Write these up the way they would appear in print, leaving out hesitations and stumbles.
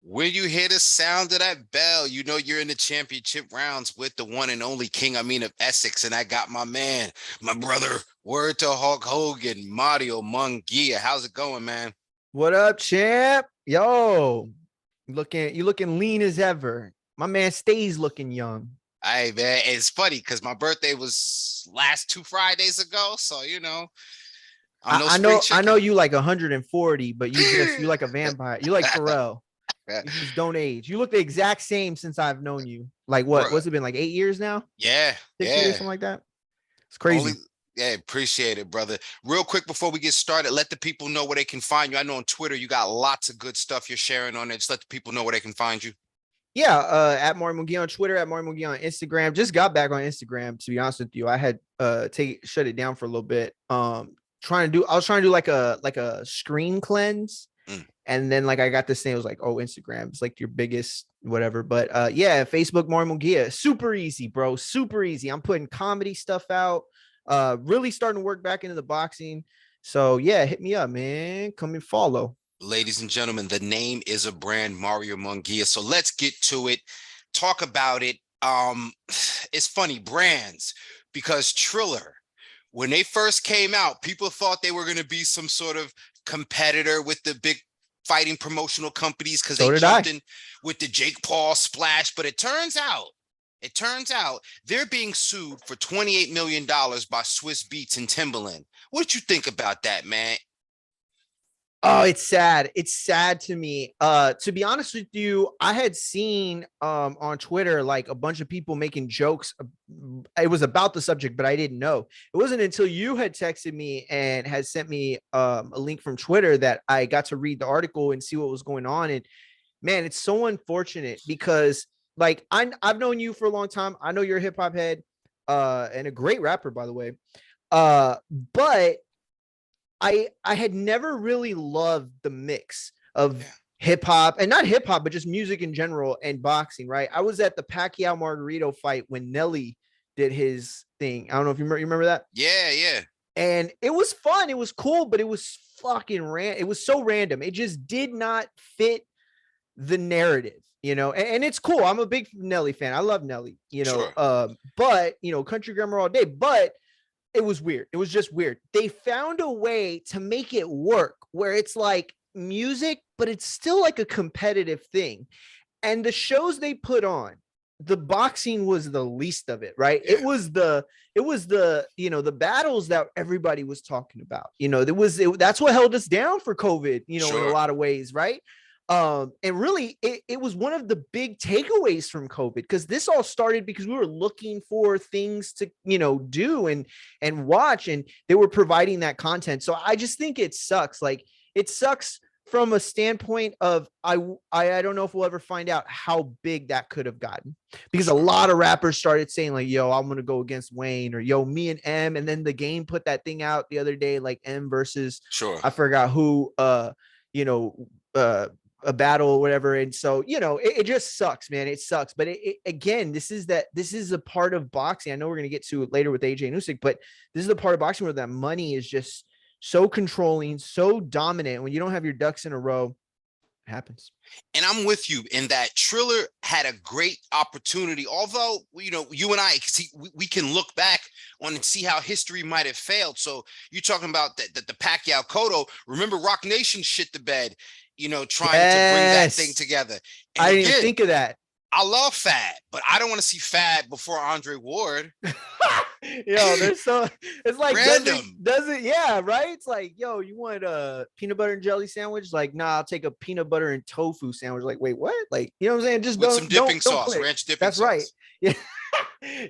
When you hear the sound of that bell, you know you're in the championship rounds with the one and only King Amin of Essex. And I got my man, my brother, word to Hulk Hogan, Mario Munguia. How's it going, man? What up, champ? Yo, you looking lean as ever. My man stays looking young. Hey, man, it's funny because my birthday was last 2 Fridays ago. So, I'm no I spring know I know chicken. you like 140, but you like a vampire. You like Pharrell. You just don't age. You look the exact same since I've known you. Like Bro, what's it been like 8 years now? yeah, 6 years, yeah. something like that. It's Only, crazy. yeah, appreciate it, brother. Real quick before we get started, let the people know where they can find you. I know on Twitter you got lots of good stuff you're sharing on it. Just let the people know where they can find you. Yeah, at Mario McGee on Twitter, at Mario McGee on Instagram. Just got back on Instagram, to be honest with you. I had shut it down for a little bit. I was trying to do like a screen cleanse. Mm. And then like I got this thing, it was like, oh, Instagram, it's like your biggest whatever. But yeah, Facebook Mario McGee. Super easy, bro. Super easy. I'm putting comedy stuff out. Really starting to work back into the boxing. So yeah, hit me up, man. Come and follow. Ladies and gentlemen, the name is a brand, Mario Munguia. So let's get to it. Talk about it. It's funny, brands, because Triller, when they first came out, people thought they were going to be some sort of competitor with the big fighting promotional companies because So they did jumped I. in with the Jake Paul splash. But it turns out they're being sued for $28 million by Swiss Beats and Timberland. What did you think about that, man? Oh, it's sad. It's sad to me. To be honest with you, I had seen on Twitter like a bunch of people making jokes. It was about the subject, but I didn't know. It wasn't until you had texted me and had sent me a link from Twitter that I got to read the article and see what was going on. And man, it's so unfortunate because like I've known you for a long time. I know you're a hip hop head, and a great rapper, by the way. But I had never really loved the mix of Yeah. hip hop and not hip hop, but just music in general and boxing. Right. I was at the Pacquiao Margarito fight when Nelly did his thing. I don't know if you remember that. Yeah, yeah. And it was fun. It was cool, but it was fucking It was so random. It just did not fit the narrative, and it's cool. I'm a big Nelly fan. I love Nelly, Sure. but country grammar all day. But it was weird. It was just weird. They found a way to make it work where it's like music, but it's still like a competitive thing. And the shows they put on, the boxing was the least of it, right? Yeah. The battles that everybody was talking about. That's what held us down for COVID, in a Sure. lot of ways, right? And really it was one of the big takeaways from COVID, because this all started because we were looking for things to do and watch, and they were providing that content. So I just think it sucks. Like, it sucks from a standpoint of I don't know if we'll ever find out how big that could have gotten, because a Sure. lot of rappers started saying like, yo, I'm gonna go against Wayne, or yo, me and M. And then the game put that thing out the other day, like M versus Sure. I forgot who, you know a battle or whatever. And so it just sucks, man. It sucks. But again, this is a part of boxing. I know we're going to get to it later with AJ and Usyk, but this is the part of boxing where that money is just so controlling, so dominant. When you don't have your ducks in a row, it happens. And I'm with you in that Triller had a great opportunity. Although, you and I see, we can look back on and see how history might have failed. So you're talking about the Pacquiao Cotto. Remember, Rock Nation shit the bed, trying to bring that thing Yes, together. And I didn't even again, think of that. I love Fad, but I don't want to see Fad before Andre Ward. There's so it's like Random. doesn't yeah, right? It's like, yo, you want a peanut butter and jelly sandwich? Like, nah, I'll take a peanut butter and tofu sandwich. Like, wait, what? Like, you know what I'm saying? Just With some dipping don't sauce, click. ranch dipping That's right. sauce. Yeah.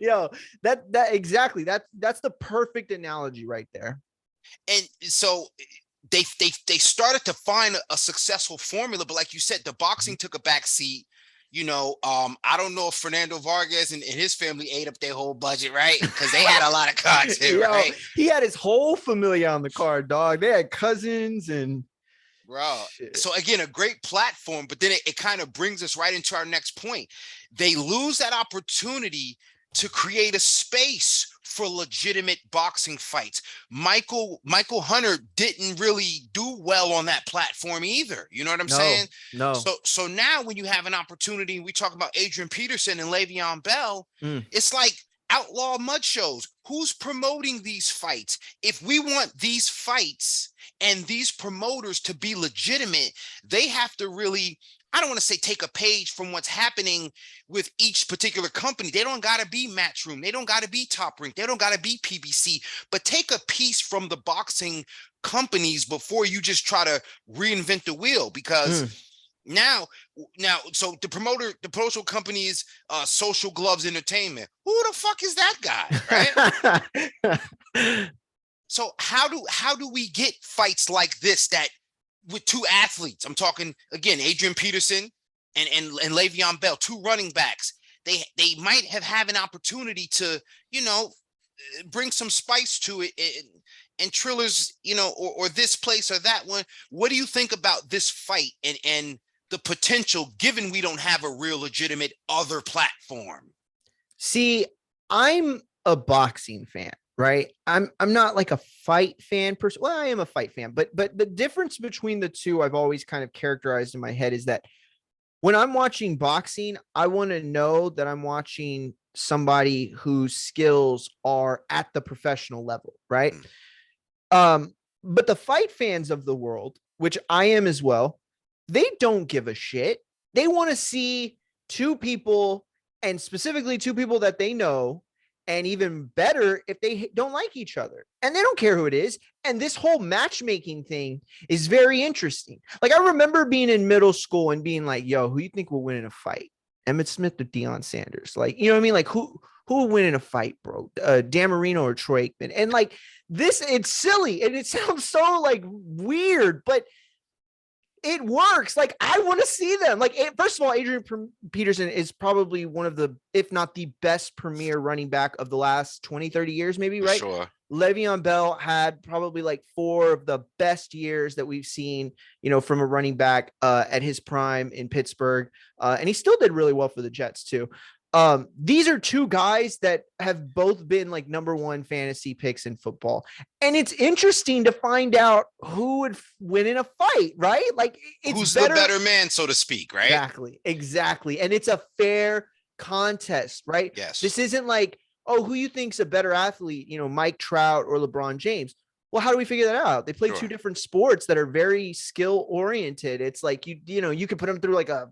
Yo, that exactly. That's the perfect analogy right there. And so they started to find a successful formula, but like you said, the boxing took a back seat. I don't know if Fernando Vargas and his family ate up their whole budget, right? Because they had a lot of content, Yo, right? he had his whole familia on the card, dog. They had cousins and Bro. shit. So again, a great platform, but then it kind of brings us right into our next point. They lose that opportunity to create a space for legitimate boxing fights. Michael Hunter didn't really do well on that platform either. You know what I'm saying? No. So now when you have an opportunity, we talk about Adrian Peterson and Le'Veon Bell, it's like outlaw mud shows. Who's promoting these fights? If we want these fights and these promoters to be legitimate, they have to really, I don't want to say take a page from what's happening with each particular company. They don't got to be Matchroom. They don't got to be Top Rank. They don't got to be PBC, but take a piece from the boxing companies before you just try to reinvent the wheel. Because now, so the promotional company is Social Gloves Entertainment. Who the fuck is that guy, right? So how do we get fights like this that with two athletes? I'm talking again, Adrian Peterson and Le'Veon Bell, two running backs. They might have an opportunity to, you know, bring some spice to it. And Triller's, you know, or this place or that one. What do you think about this fight and the potential, given we don't have a real legitimate other platform? See, I'm a boxing fan, right? I'm not like a fight fan person. Well, I am a fight fan, but the difference between the two I've always kind of characterized in my head is that when I'm watching boxing, I want to know that I'm watching somebody whose skills are at the professional level, right? But the fight fans of the world, which I am as well, they don't give a shit. They want to see two people, and specifically two people that they know, and even better if they don't like each other, and they don't care who it is. And this whole matchmaking thing is very interesting. Like, I remember being in middle school and being like, yo, who you think will win in a fight? Emmett Smith or Deion Sanders? Like, you know what I mean? Like, who will win in a fight, bro? Dan Marino or Troy Aikman? And like this, it's silly and it sounds so like weird, but it works. Like, I want to see them. Like, first of all, Adrian Peterson is probably one of the, if not the best premier running back of the last 20, 30 years, maybe, right? Sure. Le'Veon Bell had probably like 4 of the best years that we've seen, you know, from a running back at his prime in Pittsburgh. And he still did really well for the Jets too. These are two guys that have both been like #1 fantasy picks in football. And it's interesting to find out who would win in a fight, right? Like, it's who's the better man, so to speak, right? Exactly. And it's a fair contest, right? Yes. This isn't like, oh, who you think's a better athlete, you know, Mike Trout or LeBron James. Well, how do we figure that out? They play two different sports that are very skill oriented. It's like, you know, you could put them through like a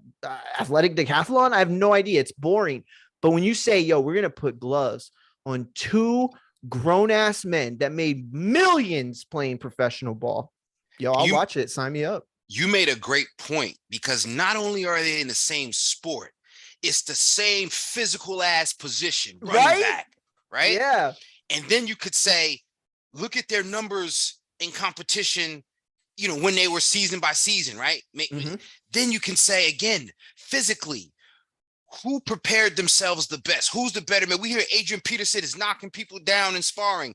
athletic decathlon. I have no idea. It's boring. But when you say, yo, we're going to put gloves on 2 grown ass men that made millions playing professional ball, yo, I'll watch it. Sign me up. You made a great point, because not only are they in the same sport, it's the same physical ass position, running back, right? Yeah. And then you could say, look at their numbers in competition, you know, when they were season by season, right? Then you can say again, physically, who prepared themselves the best? Who's the better man? We hear Adrian Peterson is knocking people down in sparring.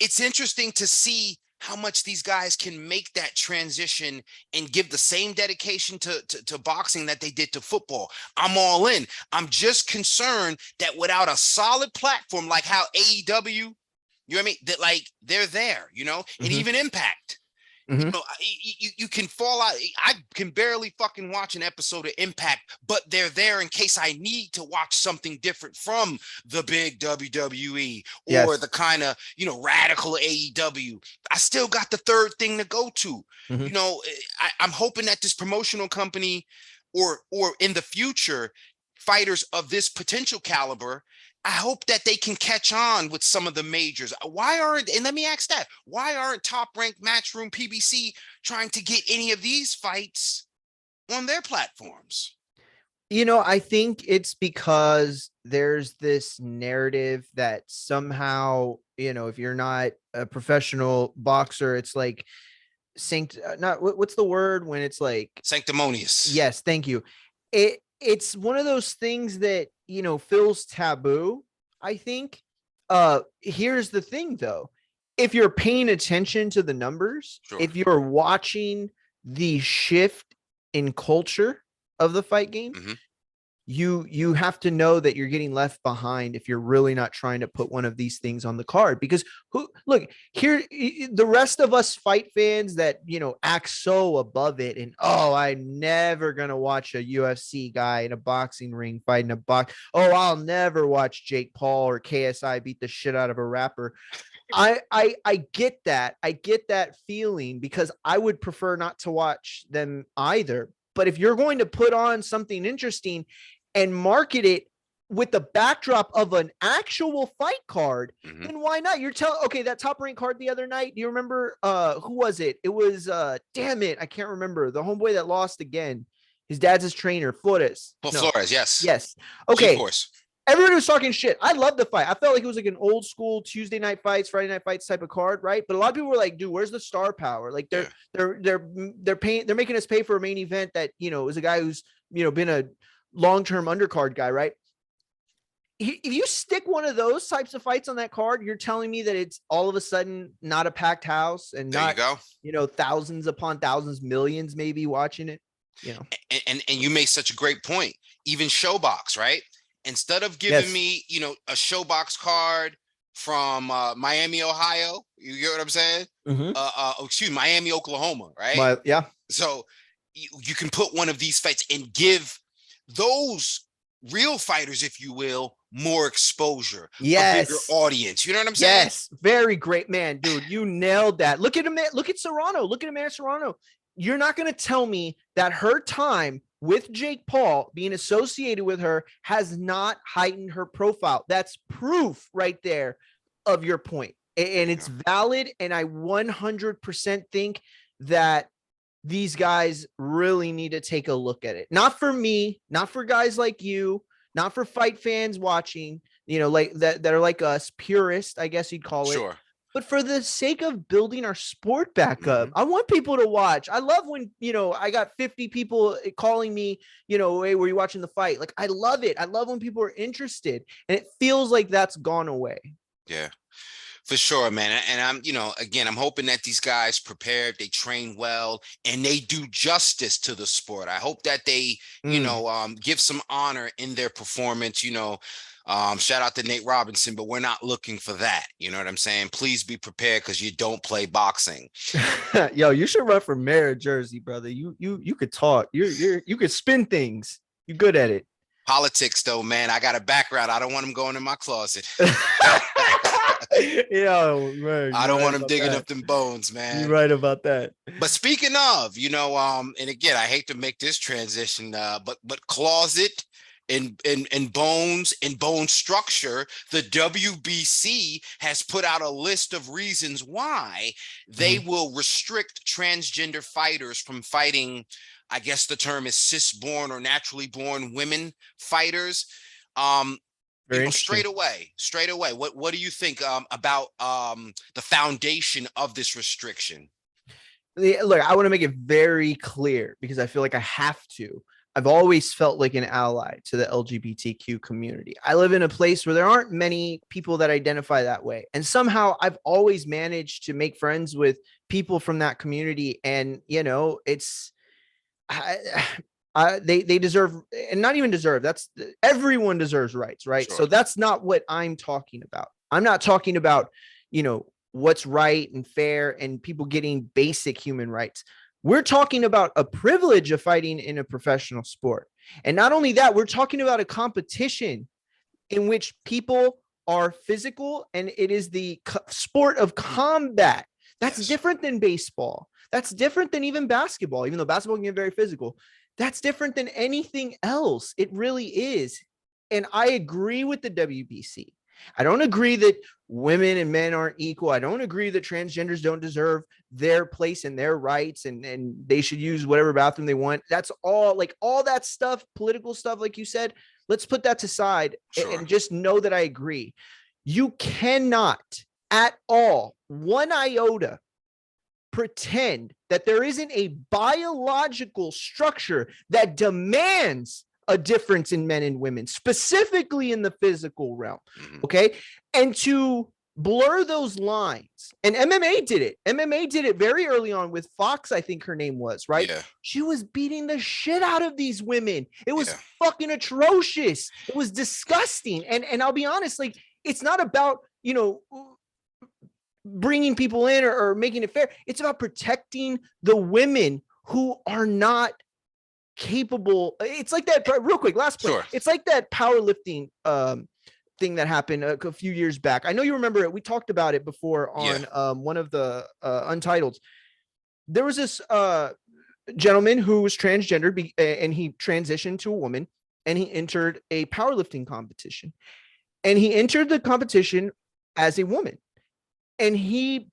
It's interesting to see how much these guys can make that transition and give the same dedication to boxing that they did to football. I'm all in. I'm just concerned that without a solid platform, like how AEW, you know what I mean? That like they're there, you know, and even Impact. You know, you can fall out. I can barely fucking watch an episode of Impact, but they're there in case I need to watch something different from the big WWE or the kind of, you know, radical AEW. I still got the third thing to go to. You know, I'm hoping that this promotional company or in the future, fighters of this potential caliber, I hope that they can catch on with some of the majors. Why aren't, and let me ask that, why aren't Top Rank, Matchroom, PBC trying to get any of these fights on their platforms? You know, I think it's because there's this narrative that somehow, you know, if you're not a professional boxer, it's like what's the word when it's like sanctimonious? Yes, thank you. It's one of those things that, you know, feels taboo, I think. Here's the thing though. If you're paying attention to the numbers, if you're watching the shift in culture of the fight game, you have to know that you're getting left behind if you're really not trying to put one of these things on the card. Because look here, the rest of us fight fans that act so above it, and I'm never gonna watch a UFC guy in a boxing ring fighting a box. I'll never watch Jake Paul or KSI beat the shit out of a rapper. I get that. I get that feeling, because I would prefer not to watch them either. But if you're going to put on something interesting and market it with the backdrop of an actual fight card, then why not? You're telling, okay, that top rank card the other night, do you remember who was it? It was damn it, I can't remember. The homeboy that lost again. His dad's his trainer, Flores. Flores, yes. Yes. Okay. G-Force. Everybody was talking shit. I love the fight. I felt like it was like an old school Tuesday night fights, Friday night fights type of card, right? But a lot of people were like, "Dude, where's the star making us pay for a main event that is a guy who's been a long-term undercard guy, right?" If you stick one of those types of fights on that card, you're telling me that it's all of a sudden not a packed house and there not you go. Thousands upon thousands, millions maybe watching it. And you make such a great point. Even Showbox, right? Instead of giving me, a Showbox card from Miami, Ohio, you get what I'm saying? Miami, Oklahoma, right? Yeah. So you can put one of these fights and give those real fighters, if you will, more exposure, a bigger audience. You know what I'm saying? Yes, very great, man, dude. You nailed that. Look at him. Look at Serrano. Look at Amanda Serrano. You're not going to tell me that her time with Jake Paul, being associated with her, has not heightened her profile. That's proof right there of your point. And it's valid. And I 100% think that these guys really need to take a look at it. Not for me, not for guys like you, not for fight fans watching, like that are like us, purists, I guess you'd call it. Sure. But for the sake of building our sport back up, I want people to watch. I love when, I got 50 people calling me, hey, were you watching the fight? Like, I love it. I love when people are interested, and it feels like that's gone away. Yeah, for sure, man. And I'm, again, I'm hoping that these guys prepared, they train well, and they do justice to the sport. I hope that they, give some honor in their performance, shout out to Nate Robinson, but we're not looking for that. You know what I'm saying? Please be prepared, because you don't play boxing. Yo, you should run for mayor of Jersey, brother. You could talk. You could spin things. You're good at it. Politics, though, man. I got a background. I don't want them going in my closet. Man, I don't want them digging up them bones, man. You're right about that. But speaking of, and again, I hate to make this transition, but closet and bones and bone structure, the WBC has put out a list of reasons why they will restrict transgender fighters from fighting. I guess the term is cis-born or naturally born women fighters. Straight away. What do you think about the foundation of this restriction? Look, I want to make it very clear, because I feel like I have to. I've always felt like an ally to the LGBTQ community. I live in a place where there aren't many people that identify that way. And somehow I've always managed to make friends with people from that community. And, it's, they deserve, and not even deserve, everyone deserves rights, right? Sure. So that's not what I'm talking about. I'm not talking about, what's right and fair and people getting basic human rights. We're talking about a privilege of fighting in a professional sport. And not only that, we're talking about a competition in which people are physical, and it is the sport of combat. That's different than baseball. That's different than even basketball, even though basketball can get very physical. That's different than anything else. It really is. And I agree with the WBC. I don't agree that women and men aren't equal. I don't agree that transgenders don't deserve their place and their rights, and they should use whatever bathroom they want. That's all that stuff, political stuff, like you said. Let's put that aside. Sure. And just know that I agree. You cannot at all, one iota, pretend that there isn't a biological structure that demands a difference in men and women, specifically in the physical realm. Okay. And to blur those lines. And MMA did it. MMA did it very early on with Fox, I think her name was, right? Yeah. She was beating the shit out of these women. It was Yeah. fucking atrocious. It was disgusting. And I'll be honest, like, it's not about, bringing people in or making it fair. It's about protecting the women who are not capable. It's like that, real quick, last point. Sure. It's like that powerlifting thing that happened a few years back. I know you remember it. We talked about it before on one of the Untitles. There was this gentleman who was transgender and he transitioned to a woman, and he entered a powerlifting competition. And he entered the competition as a woman. And he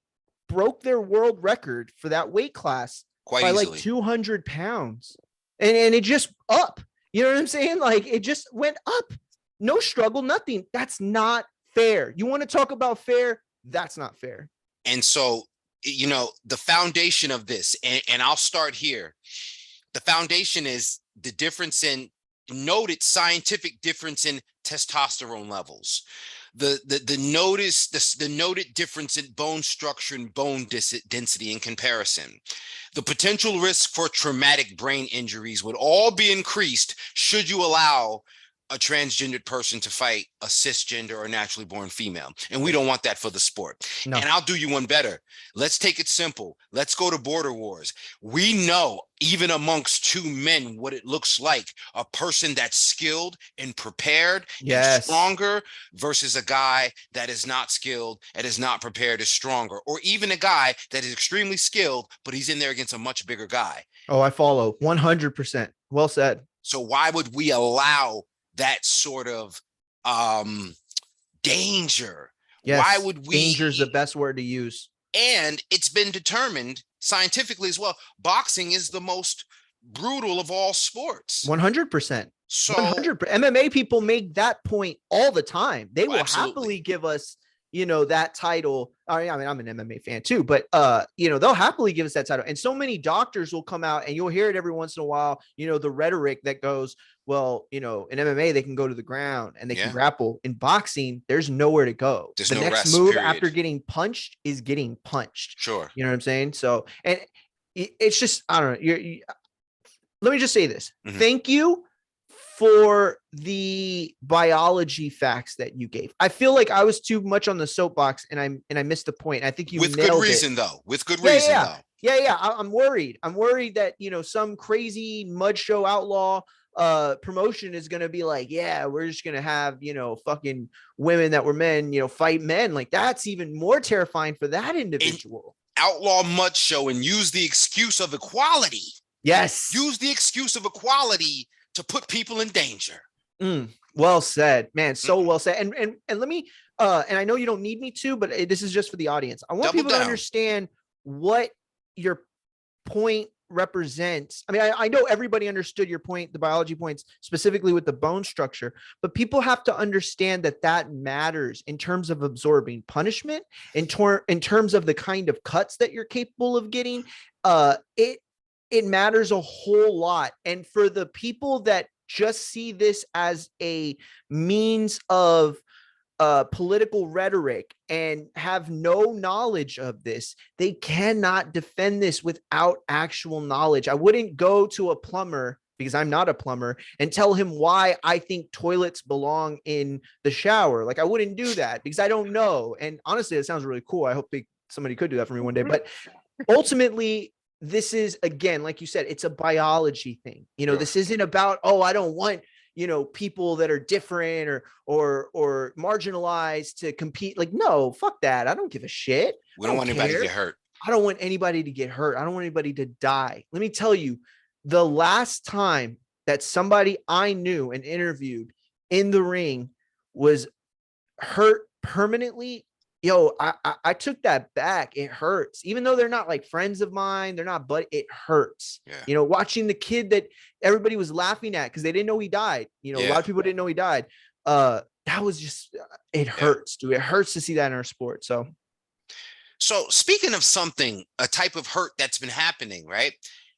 broke their world record for that weight class quite by easily. like 200 pounds. And it just up. You know what I'm saying? Like, it just went up. No struggle, nothing. That's not fair. You want to talk about fair? That's not fair. And so, the foundation of this, and I'll start here. The foundation is the difference in noted scientific difference in testosterone levels. The noted difference in bone structure and bone density in comparison. The potential risk for traumatic brain injuries would all be increased should you allow a transgendered person to fight a cisgender or naturally born female. And we don't want that for the sport. No. And I'll do you one better. Let's take it simple. Let's go to border wars. We know, even amongst two men, what it looks like. A person that's skilled and prepared and stronger versus a guy that is not skilled and is not prepared, is stronger. Or even a guy that is extremely skilled, but he's in there against a much bigger guy. Oh, I follow. 100%. Well said. So why would we allow that sort of danger? Yes, why would we? Danger is the best word to use. And it's been determined scientifically as well. Boxing is the most brutal of all sports. 100%. So 100%. MMA people make that point all the time. They will happily give us, that title. I mean, I'm an MMA fan too, but they'll happily give us that title. And so many doctors will come out, and you'll hear it every once in a while, the rhetoric that goes, well, in MMA, they can go to the ground and they can grapple. In boxing, there's nowhere to go. There's the next move after getting punched is getting punched. Sure. You know what I'm saying? So, and it's just, I don't know. Let me just say this. Mm-hmm. Thank you for the biology facts that you gave. I feel like I was too much on the soapbox and I missed the point. I think you with nailed good reason it. Though. With good reason though. Yeah. I'm worried. I'm worried that, some crazy mud show outlaw promotion is going to be like, yeah, we're just going to have, fucking women that were men, fight men. Like, that's even more terrifying for that individual. Outlaw mud show and use the excuse of equality. Yes. Use the excuse of equality to put people in danger. Well said, man. So well said. And let me, and I know you don't need me to, but this is just for the audience. I want people to understand what your point represents. I mean, I know everybody understood your point, the biology points, specifically with the bone structure, but people have to understand that matters in terms of absorbing punishment, in terms of the kind of cuts that you're capable of getting. It matters a whole lot. And for the people that just see this as a means of political rhetoric and have no knowledge of this, they cannot defend this without actual knowledge. I wouldn't go to a plumber, because I'm not a plumber, and tell him why I think toilets belong in the shower. Like, I wouldn't do that because I don't know. And honestly, it sounds really cool. I hope somebody could do that for me one day. But ultimately, this is, again, like you said, it's a biology thing. Sure. This isn't about, I don't want, people that are different or marginalized to compete. Like, no, fuck that. I don't give a shit. We don't want anybody to get hurt. I don't want anybody to get hurt. I don't want anybody to die. Let me tell you, the last time that somebody I knew and interviewed in the ring was hurt permanently, I took that back. It hurts. Even though they're not like friends of mine, they're not, but it hurts. Yeah. Watching the kid that everybody was laughing at because they didn't know he died. A lot of people didn't know he died. That was just, it hurts, dude. It hurts to see that in our sport. So speaking of something, a type of hurt that's been happening, right?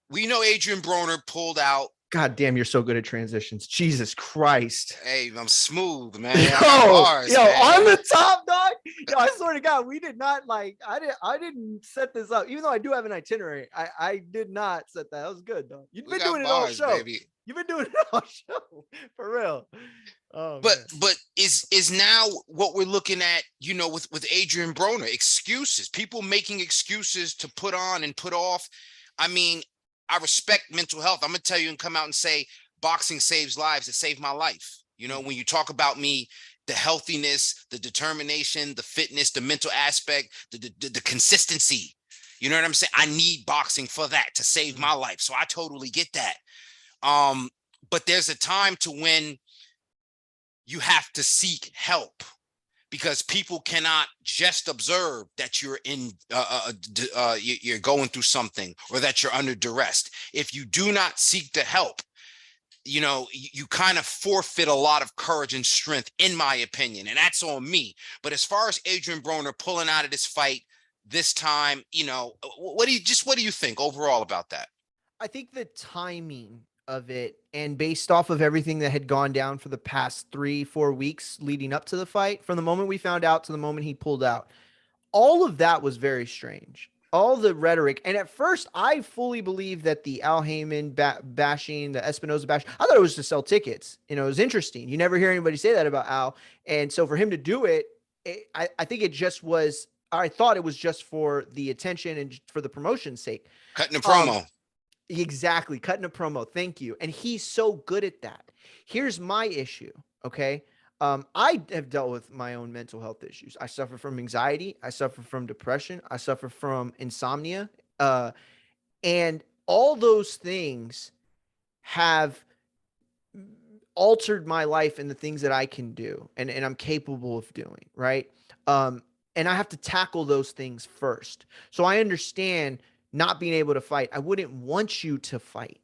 We know Adrien Broner pulled out God damn, you're so good at transitions. Jesus Christ. Hey, I'm smooth, man. Yo, I got bars, yo, man. on the top, dog. Yo, I swear to God, we did not like. I didn't set this up, even though I do have an itinerary. I did not set that. That was good, dog. You've We been got doing it all bars, show. baby. You've been doing it all show for real. Oh But man. is now what we're looking at, with Adrien Broner, excuses, people making excuses to put on and put off. I mean, I respect mental health. I'm gonna tell you and come out and say boxing saves lives. It saved my life. When you talk about me, the healthiness, the determination, the fitness, the mental aspect, the consistency. You know what I'm saying? I need boxing for that to save my life. So I totally get that. But there's a time to when you have to seek help, because people cannot just observe that you're you're going through something or that you're under duress. If you do not seek the help, you kind of forfeit a lot of courage and strength, in my opinion, and that's on me. But as far as Adrien Broner pulling out of this fight this time, what do you think overall about that? I think the timing of it, and based off of everything that had gone down for the past 3-4 weeks leading up to the fight, from the moment we found out to the moment he pulled out, all of that was very strange. All the rhetoric. And at first, I fully believed that the Al Haymon bashing, the Espinoza bashing, I thought it was to sell tickets. It was interesting. You never hear anybody say that about Al. And so for him to do it, I think it just was, I thought it was just for the attention and for the promotion's sake. Cutting a promo. Exactly. Cutting a promo. Thank you. And he's so good at that. Here's my issue. Okay. I have dealt with my own mental health issues. I suffer from anxiety. I suffer from depression. I suffer from insomnia. And all those things have altered my life and the things that I can do and I'm capable of doing. Right. And I have to tackle those things first. So I understand not being able to fight. I wouldn't want you to fight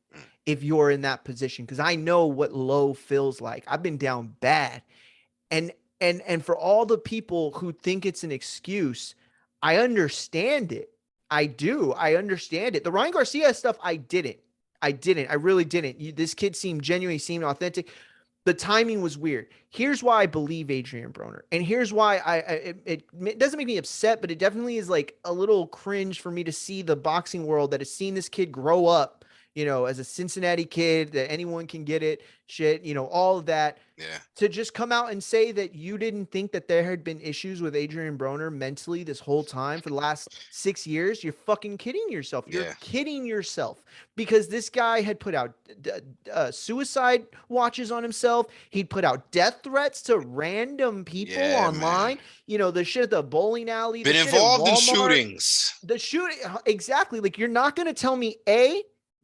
if you're in that position, because I know what low feels like. I've been down bad. And for all the people who think it's an excuse, I understand it. I do. I understand it. The Ryan Garcia stuff, I didn't. I really didn't. This kid seemed genuine. He seemed authentic. The timing was weird. Here's why I believe Adrien Broner. And here's why it doesn't make me upset, but it definitely is like a little cringe for me to see the boxing world that has seen this kid grow up, as a Cincinnati kid, that anyone can get it, shit, all of that. Yeah. To just come out and say that you didn't think that there had been issues with Adrien Broner mentally this whole time for the last 6 years, you're fucking kidding yourself. You're kidding yourself, because this guy had put out suicide watches on himself. He'd put out death threats to random people online. Man. The shit at the bowling alley. Been involved in shootings. The shooting. Exactly. Like, you're not going to tell me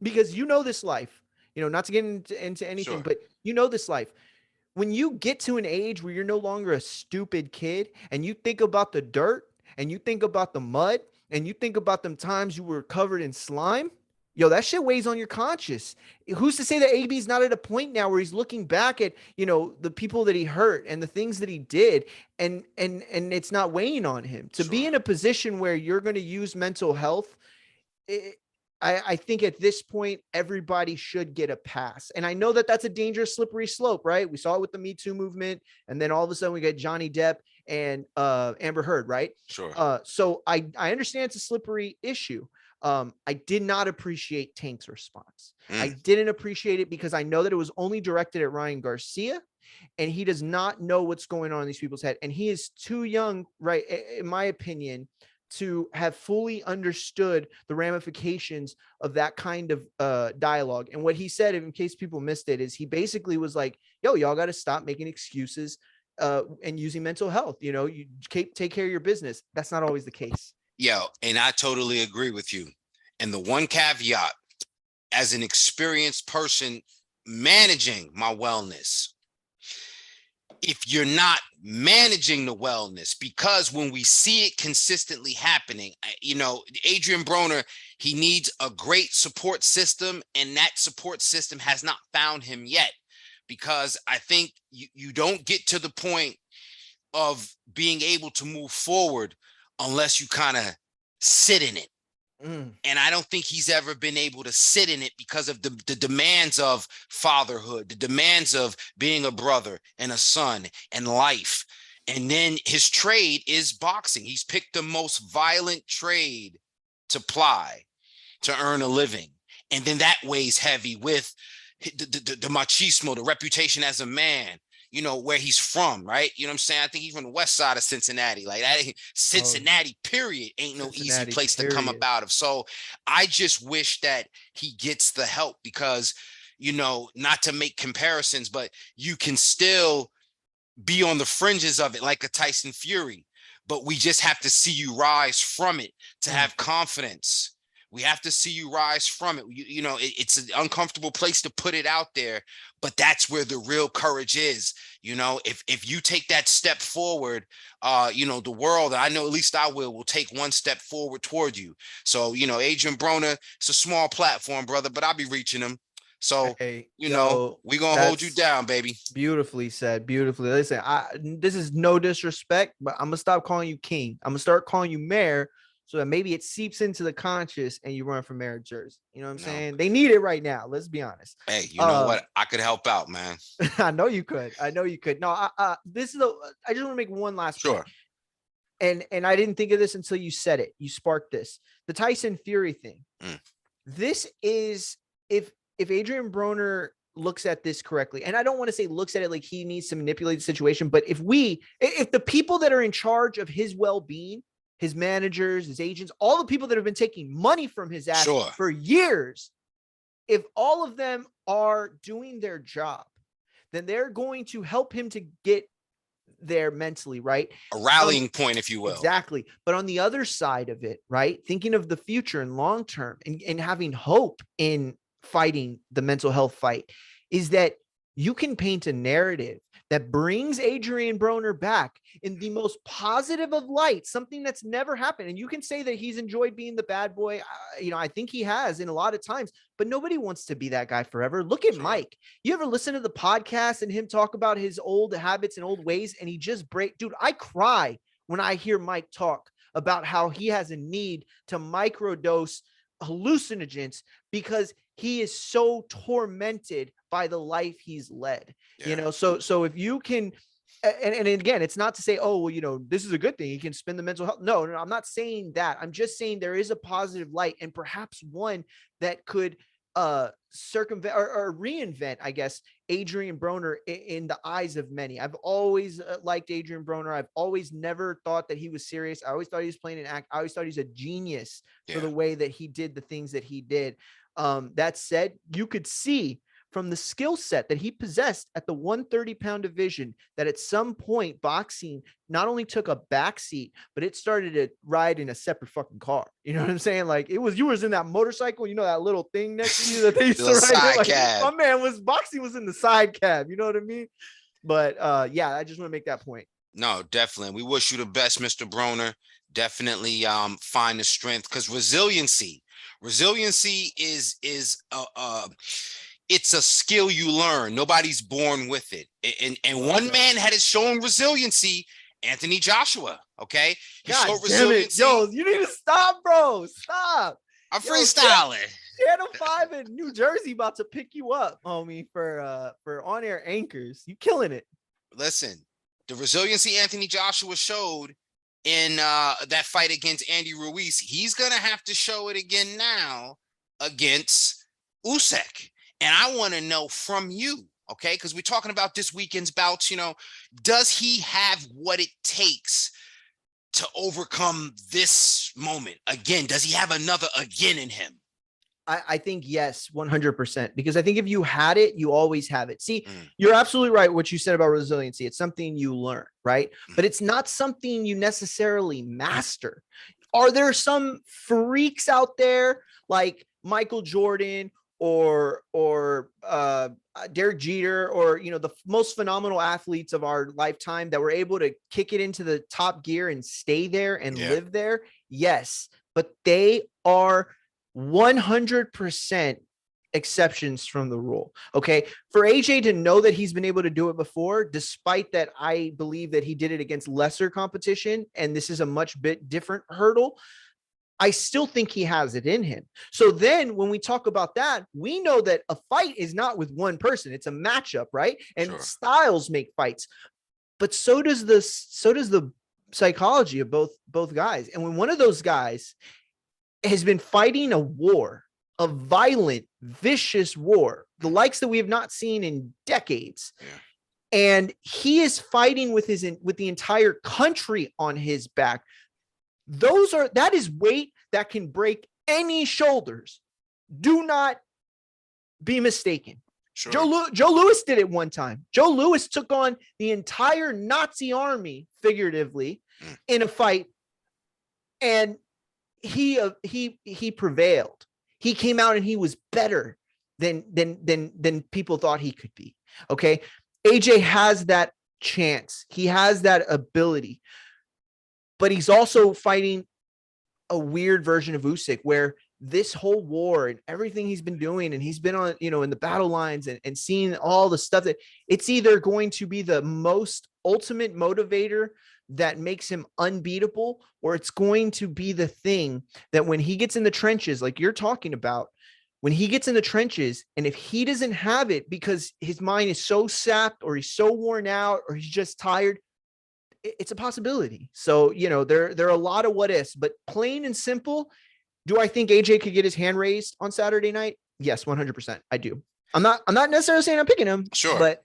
because this life, not to get into anything, Sure. but this life. When you get to an age where you're no longer a stupid kid and you think about the dirt and you think about the mud and you think about them times you were covered in slime, that shit weighs on your conscience. Who's to say that AB's not at a point now where he's looking back at, the people that he hurt and the things that he did, and it's not weighing on him to be in a position where you're going to use mental health. I think at this point, everybody should get a pass. And I know that that's a dangerous, slippery slope, right? We saw it with the Me Too movement. And then all of a sudden we get Johnny Depp and Amber Heard, right? Sure. So I understand it's a slippery issue. I did not appreciate Tank's response. I didn't appreciate it because I know that it was only directed at Ryan Garcia, and he does not know what's going on in these people's head. And he is too young, right, in my opinion, to have fully understood the ramifications of that kind of dialogue. And what he said, in case people missed it, is he basically was like, yo, y'all got to stop making excuses and using mental health. You take care of your business. That's not always the case. Yo, and I totally agree with you. And the one caveat, as an experienced person managing my wellness, if you're not managing the wellness, because when we see it consistently happening, Adrien Broner, he needs a great support system, and that support system has not found him yet, because I think you don't get to the point of being able to move forward unless you kind of sit in it. And I don't think he's ever been able to sit in it because of the demands of fatherhood, the demands of being a brother and a son and life. And then his trade is boxing. He's picked the most violent trade to ply to earn a living. And then that weighs heavy with the machismo, the reputation as a man, you know, where he's from, right? You know what I'm saying? I think he's from the west side of Cincinnati. Like that, Cincinnati, period, ain't no easy place to come up out of. So I just wish that he gets the help because, you know, not to make comparisons, but you can still be on the fringes of it like a Tyson Fury. But we just have to see you rise from it to have confidence. We have to see you rise from it. You know, it's an uncomfortable place to put it out there, but that's where the real courage is. You know, if you take that step forward, you know, the world, I know at least I will take one step forward toward you. So, you know, Adrien Broner, it's a small platform, brother, but I'll be reaching him. So, hey, you know, we're going to hold you down, baby. Beautifully said. Beautifully. Listen, this is no disrespect, but I'm going to stop calling you king. I'm going to start calling you mayor so that maybe it seeps into the conscious and you run for mayor of Jersey. You know what I'm saying? They need it right now. Let's be honest. Hey, you know what? I could help out, man. I know you could. I know you could. No, I just want to make one last point. And I didn't think of this until you said it. You sparked this. The Tyson Fury thing. This is if Adrien Broner looks at this correctly, and I don't want to say looks at it like he needs to manipulate the situation, but if the people that are in charge of his well-being, his managers, his agents, all the people that have been taking money from his ass for years, if all of them are doing their job, then they're going to help him to get there mentally, right? A rallying point, if you will. Exactly. But on the other side of it, right? Thinking of the future and long term and having hope in fighting the mental health fight is that you can paint a narrative that brings Adrien Broner back in the most positive of light, something that's never happened. And you can say that he's enjoyed being the bad boy. You know, I think he has in a lot of times, but nobody wants to be that guy forever. Look at Mike. You ever listen to the podcast and him talk about his old habits and old ways? And he just dude, I cry when I hear Mike talk about how he has a need to microdose hallucinogens because he is so tormented by the life he's led, you know? So if you can, and again, it's not to say, oh, well, you know, this is a good thing. He can spend the mental health. No, I'm not saying that. I'm just saying there is a positive light and perhaps one that could circumvent or reinvent, I guess, Adrien Broner in the eyes of many. I've always liked Adrien Broner. I've always never thought that he was serious. I always thought he was playing an act. I always thought he's a genius for the way that he did the things that he did. That said, you could see from the skill set that he possessed at the 130-pound division that at some point boxing not only took a backseat, but it started to ride in a separate fucking car. You know what I'm saying? Like you was in that motorcycle, you know, that little thing next to you that they used to ride. Like, my man boxing was in the side cab. You know what I mean? But yeah, I just want to make that point. No, definitely. We wish you the best, Mr. Broner. Definitely find the strength because resiliency is it's a skill you learn. Nobody's born with it. And one man had it shown resiliency, Anthony Joshua. Okay. He showed resiliency. Yo, you need to stop, bro. Stop. I'm freestyling. Channel 5 in New Jersey about to pick you up, homie, for on-air anchors. You killing it. Listen, the resiliency Anthony Joshua showed in that fight against Andy Ruiz, he's going to have to show it again now against Usyk. And I want to know from you, okay, because we're talking about this weekend's bouts, you know, does he have what it takes to overcome this moment? Again, does he have another again in him? I think yes, 100%, because I think if you had it, you always have it. See, you're absolutely right. What you said about resiliency, it's something you learn, right? But it's not something you necessarily master. Are there some freaks out there like Michael Jordan or Derek Jeter, or, you know, the most phenomenal athletes of our lifetime that were able to kick it into the top gear and stay there and live there? Yes, but they are 100% exceptions from the rule. Okay. For AJ to know that he's been able to do it before, despite that, I believe that he did it against lesser competition, and this is a much bit different hurdle. I still think he has it in him. So then when we talk about that, we know that a fight is not with one person. It's a matchup, right? And styles make fights. But so does the psychology of both guys. And when one of those guys has been fighting a war, a violent, vicious war, the likes that we have not seen in decades. Yeah. And he is fighting with the entire country on his back. That is weight that can break any shoulders. Do not be mistaken. Sure. Joe Louis did it one time. Joe Louis took on the entire Nazi army, figuratively, in a fight, and he prevailed. He came out and he was better than people thought he could be. Okay, AJ has that chance. He has that ability, but he's also fighting a weird version of Usyk, where this whole war and everything he's been doing, and he's been on, in the battle lines and seeing all the stuff, that it's either going to be the most ultimate motivator that makes him unbeatable, or it's going to be the thing that when he gets in the trenches, like you're talking about, when he gets in the trenches, and if he doesn't have it because his mind is so sapped, or he's so worn out, or he's just tired, it's a possibility. So, there are a lot of what ifs, but plain and simple, do I think AJ could get his hand raised on Saturday night? Yes, 100%. I do. I'm not necessarily saying I'm picking him. Sure. But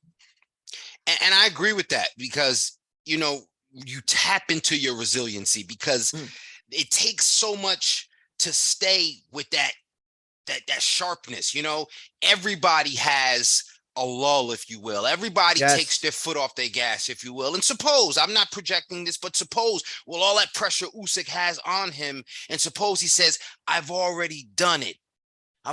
and I agree with that, because, you tap into your resiliency, because it takes so much to stay with that sharpness. Everybody has a lull, if you will. Everybody takes their foot off their gas, if you will. And suppose, I'm not projecting this, but suppose, all that pressure Usyk has on him, and suppose he says, I've already done it. I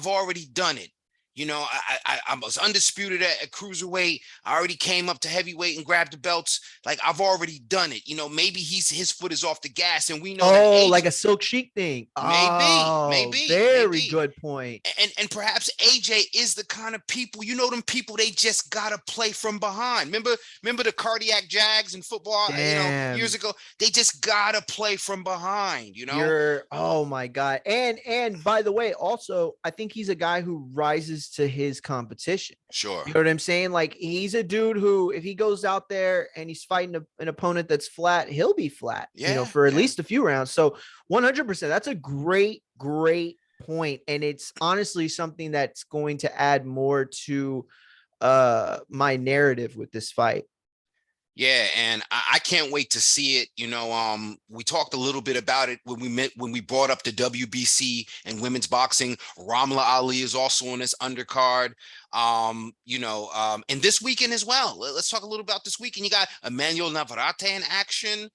was undisputed at cruiserweight. I already came up to heavyweight and grabbed the belts. Like, I've already done it. Maybe his foot is off the gas, and we know that AJ, like a Silk Sheik thing. Maybe. Very good point. And perhaps AJ is the kind of people, them people, they just gotta play from behind. Remember the cardiac jags in football, years ago? They just gotta play from behind, Oh my God. And by the way, also, I think he's a guy who rises to his competition. Sure. You know what I'm saying? Like, he's a dude who, if he goes out there and he's fighting an opponent that's flat, he'll be flat, for at least a few rounds. So 100%, that's a great point. And it's honestly something that's going to add more to my narrative with this fight. Yeah, and I can't wait to see it. We talked a little bit about it when we brought up the WBC and women's boxing. Ramla Ali is also on this undercard. And this weekend as well. Let's talk a little about this weekend. You got Emmanuel Navarrete in action.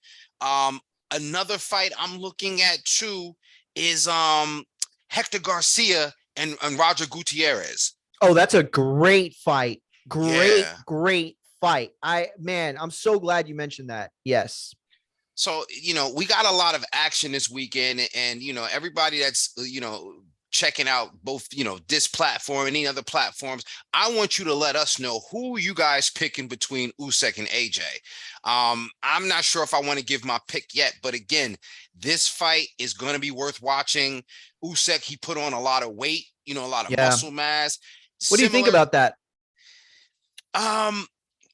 Another fight I'm looking at too is Hector Garcia and Roger Gutierrez. Oh, that's a great fight. Great fight. I'm so glad you mentioned that. Yes. So, we got a lot of action this weekend, and, everybody that's, checking out both, this platform and any other platforms, I want you to let us know who you guys picking between Usyk and AJ. I'm not sure if I want to give my pick yet, but again, this fight is going to be worth watching. Usyk, he put on a lot of weight, a lot of muscle mass. What do you think about that?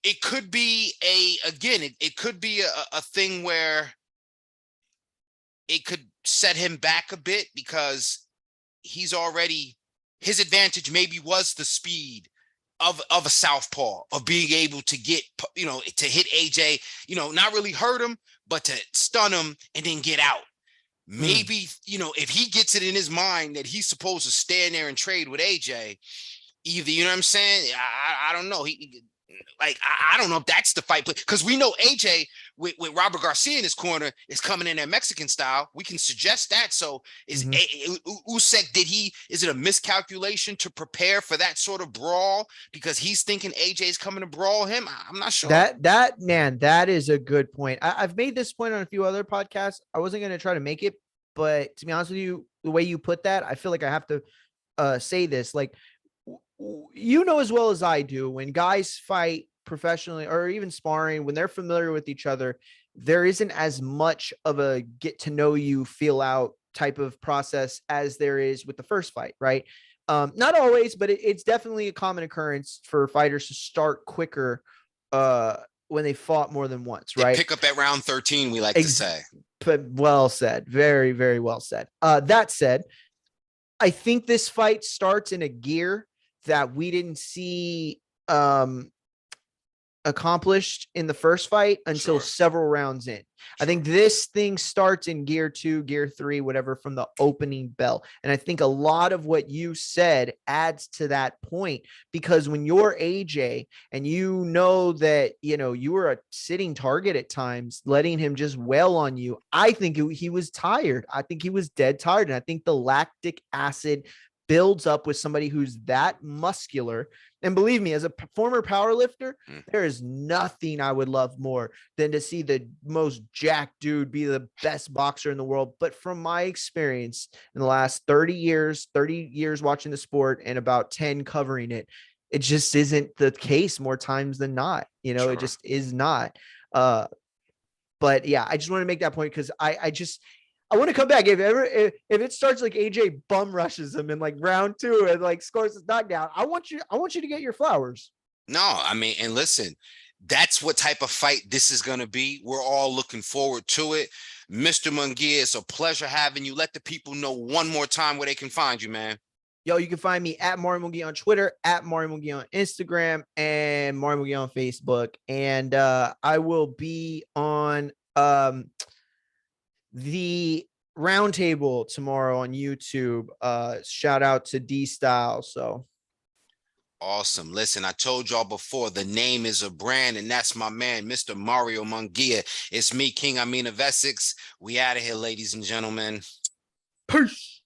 It could be it could be a thing where it could set him back a bit, because his advantage maybe was the speed of a southpaw, of being able to get, to hit AJ, not really hurt him, but to stun him and then get out. Maybe, if he gets it in his mind that he's supposed to stand there and trade with AJ, either, you know what I'm saying? I don't know. I don't know if that's the fight, because we know AJ with Robert Garcia in his corner is coming in that Mexican style. We can suggest that. So is Usyk, is it a miscalculation to prepare for that sort of brawl because he's thinking AJ is coming to brawl him? I'm not sure. That is a good point. I've made this point on a few other podcasts. I wasn't going to try to make it, but to be honest with you, the way you put that, I feel like I have to say this. Like, as well as I do, when guys fight professionally or even sparring, when they're familiar with each other, there isn't as much of a get to know you, feel out type of process as there is with the first fight, right? Not always, but it's definitely a common occurrence for fighters to start quicker when they fought more than once, They right? pick up at round 13, we like to say. Well said. Very, very well said. That said, I think this fight starts in a gear that we didn't see accomplished in the first fight until several rounds in. I think this thing starts in gear 2, gear 3, whatever, from the opening bell. And I think a lot of what you said adds to that point, because when you're AJ and you know that, you know, you were a sitting target at times, letting him just wail on you, I think he was tired. I think he was dead tired. And I think the lactic acid builds up with somebody who's that muscular. And believe me, as a former power lifter, there is nothing I would love more than to see the most jacked dude be the best boxer in the world. But from my experience in the last 30 years watching the sport and about 10 covering it, it just isn't the case more times than not. You know, it just is not. But yeah, I just want to make that point because I want to come back. If it starts like AJ bum rushes him in like round 2 and like scores his knockdown, I want you to get your flowers. No, I mean, and listen, that's what type of fight this is going to be. We're all looking forward to it. Mr. Munguia, it's a pleasure having you. Let the people know one more time where they can find you, man. Yo, you can find me at Mario Munguia on Twitter, at Mario Munguia on Instagram, and Mario Munguia on Facebook. And I will be on the roundtable tomorrow on YouTube. Shout out to D Style. So awesome. Listen, I told y'all before, the name is a brand, and that's my man, Mr. Mario Munguia. It's me, King Amin of Essex. We out of here, ladies and gentlemen. Peace.